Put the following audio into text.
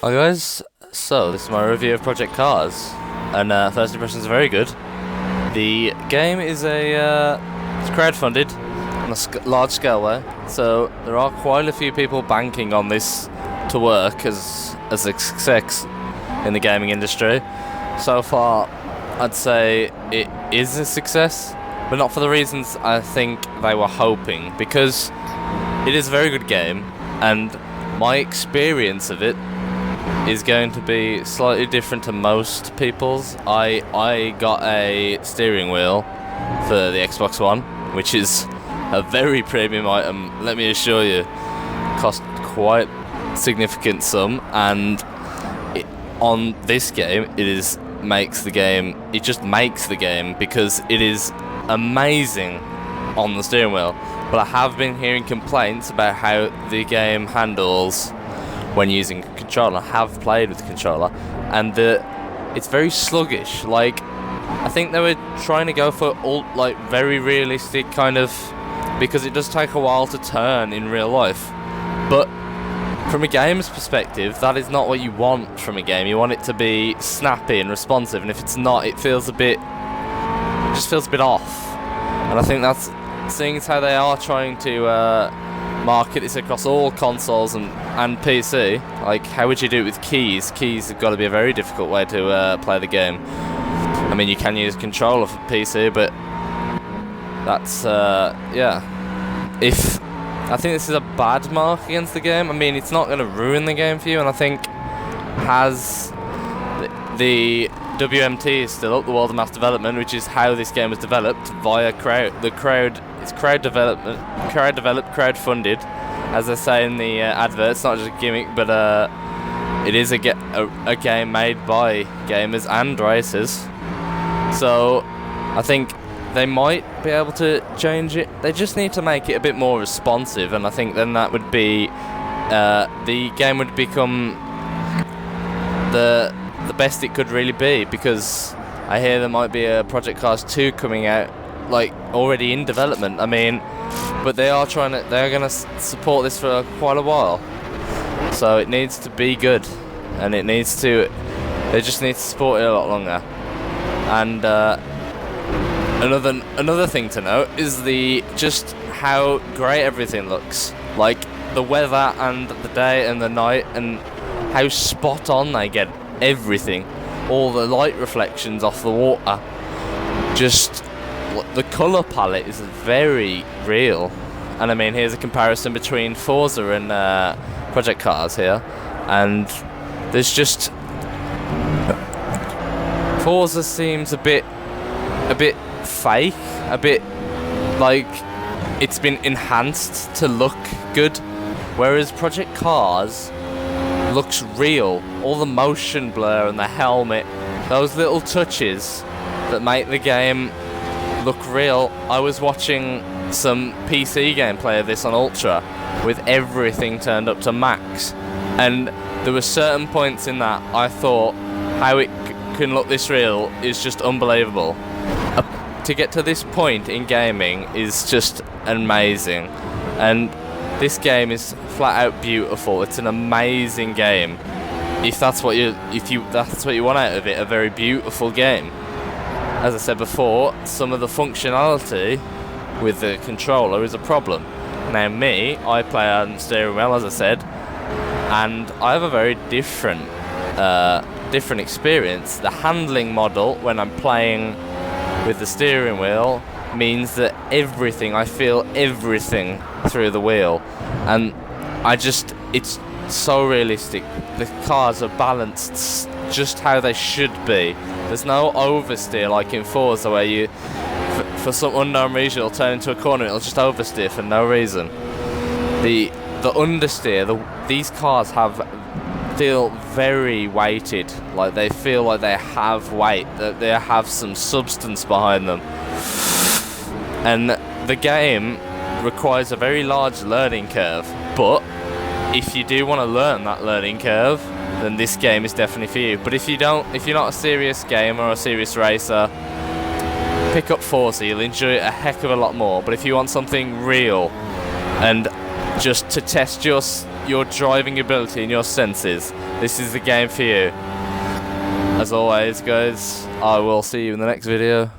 Hi guys, so this is my review of Project Cars, and first impressions are very good. The game is it's crowdfunded on a large scale way, so there are quite a few people banking on this to work as a success in the gaming industry. So far, I'd say it is a success, but not for the reasons I think they were hoping, because it is a very good game, and my experience of it is going to be slightly different to most people's. I got a steering wheel for the Xbox One, which is a very premium item, let me assure you. Cost quite significant sum, and on this game it just makes the game because it is amazing on the steering wheel. But I have been hearing complaints about how the game handles when using a controller. I have played with the controller, and it's very sluggish. Like, I think they were trying to go for very realistic kind of, because it does take a while to turn in real life. But from a gamer's perspective, that is not what you want from a game. You want it to be snappy and responsive, and if it's not, it just feels a bit off. And I think that's, seeing as how they are trying to market this across all consoles and PC. Like, how would you do it with keys? Keys have got to be a very difficult way to play the game. I mean, you can use a controller for PC, but that's yeah. I think this is a bad mark against the game. I mean, it's not going to ruin the game for you, and I think the WMT is still up, the World of Mass Development, which is how this game was developed via it's crowd developed, crowd funded, as I say in the advert. It's not just a gimmick, but it is a game made by gamers and racers. So I think they might be able to change it. They just need to make it a bit more responsive, and I think then that would be the game would become the best it could really be, because I hear there might be a Project Cars 2 coming out, like, already in development. I mean, but they're going to support this for quite a while, so it needs to be good, and they just need to support it a lot longer. And another thing to note is just how great everything looks, like the weather and the day and the night, and how spot on they get everything, all the light reflections off the water. Just the colour palette is very real. And I mean, here's a comparison between Forza and Project Cars here, and there's just Forza seems a bit fake, a bit like it's been enhanced to look good, whereas Project Cars looks real. All the motion blur and the helmet, those little touches that make the game look real. I was watching some PC gameplay of this on Ultra with everything turned up to max, and there were certain points in that I thought, how it can look this real is just unbelievable. To get to this point in gaming is just amazing, and this game is flat out beautiful. It's an amazing game. If that's what you want out of it, a very beautiful game. As I said before, some of the functionality with the controller is a problem. Now I play on steering wheel, as I said, and I have a very different experience. The handling model when I'm playing with the steering wheel means that I feel everything through the wheel, and it's so realistic. The cars are balanced just how they should be. There's no oversteer like in Forza, where you, for some unknown reason, you'll turn into a corner, it'll just oversteer for no reason. The understeer, these cars feel very weighted, like they feel like they have weight, that they have some substance behind them. And the game requires a very large learning curve, but if you do want to learn that learning curve, then this game is definitely for you. But if you're not a serious gamer or a serious racer, pick up Forza. You'll enjoy it a heck of a lot more. But if you want something real and just to test your your driving ability and your senses, this is the game for you. As always, guys, I will see you in the next video.